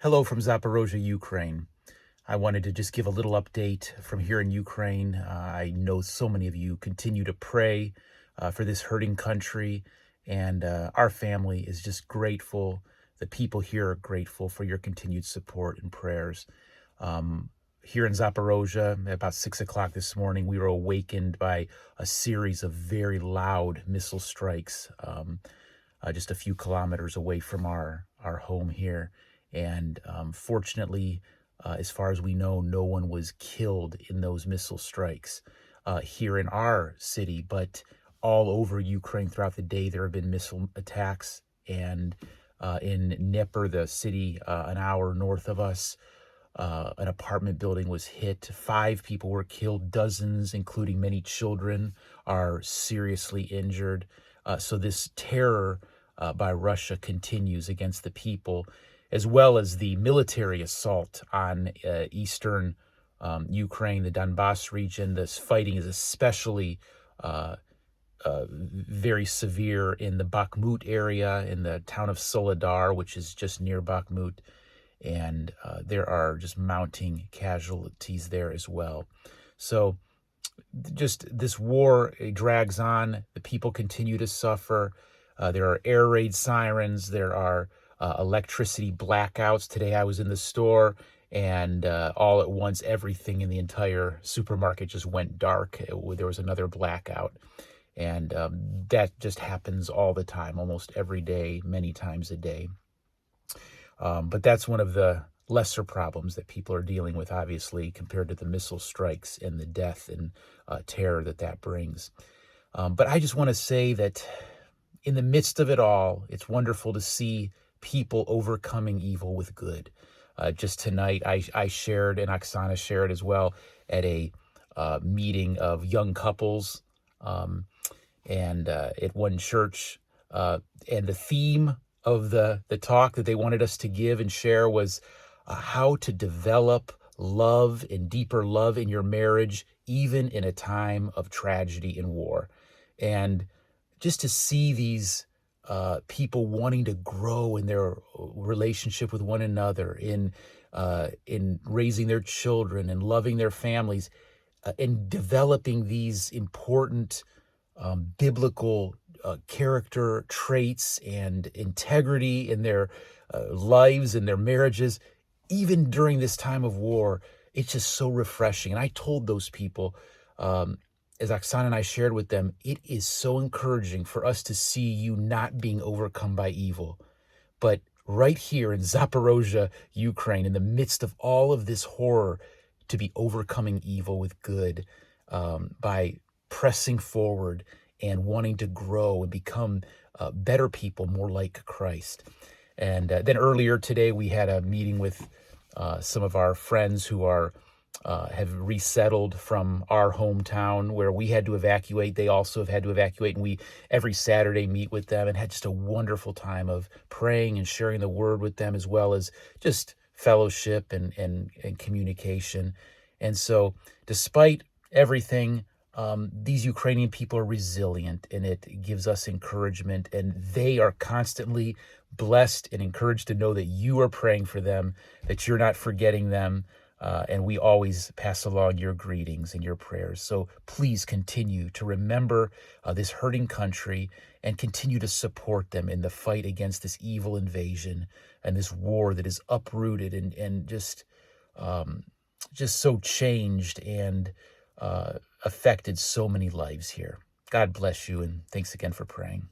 Hello from Zaporozhye, Ukraine. I wanted to just give a little update from here in Ukraine. I know so many of you continue to pray for this hurting country, and our family is just grateful. The people here are grateful for your continued support and prayers. Um, Here in Zaporozhye, at about 6 o'clock this morning, we were awakened by a series of very loud missile strikes just a few kilometers away from our home here. And fortunately, as far as we know, no one was killed in those missile strikes here in our city, but all over Ukraine throughout the day, there have been missile attacks. And in Dnipro, the city an hour north of us, an apartment building was hit. 5 people were killed. Dozens, including many children, are seriously injured. So this terror by Russia continues against the people, as well as the military assault on eastern Ukraine, the Donbass region. This fighting is especially very severe in the Bakhmut area, in the town of Soledar, which is just near Bakhmut. And there are just mounting casualties there as well. So just this war, it drags on. The people continue to suffer. There are air raid sirens. There are electricity blackouts. Today I was in the store, and all at once, everything in the entire supermarket just went dark. There was another blackout. And that just happens all the time, almost every day, many times a day. But that's one of the lesser problems that people are dealing with, obviously, compared to the missile strikes and the death and terror that brings. But I just want to say that in the midst of it all, it's wonderful to see people overcoming evil with good. Just tonight, I shared, and Oksana shared as well, at a meeting of young couples and at one church. And the theme of the talk that they wanted us to give and share was how to develop love and deeper love in your marriage, even in a time of tragedy and war. And just to see these people wanting to grow in their relationship with one another, in raising their children and loving their families, and developing these important biblical character traits and integrity in their lives and their marriages, even during this time of war. It's just so refreshing. And I told those people, as Oksana and I shared with them, it is so encouraging for us to see you not being overcome by evil, but right here in Zaporozhye, Ukraine, in the midst of all of this horror, to be overcoming evil with good by pressing forward and wanting to grow and become better people, more like Christ. And then earlier today, we had a meeting with some of our friends who have resettled from our hometown where we had to evacuate. They also have had to evacuate, and we every Saturday meet with them and had just a wonderful time of praying and sharing the word with them, as well as just fellowship and communication. And so despite everything, these Ukrainian people are resilient, and it gives us encouragement, and they are constantly blessed and encouraged to know that you are praying for them, that you're not forgetting them, and we always pass along your greetings and your prayers. So please continue to remember this hurting country and continue to support them in the fight against this evil invasion and this war that is uprooted and just so changed and affected so many lives here. God bless you, and thanks again for praying.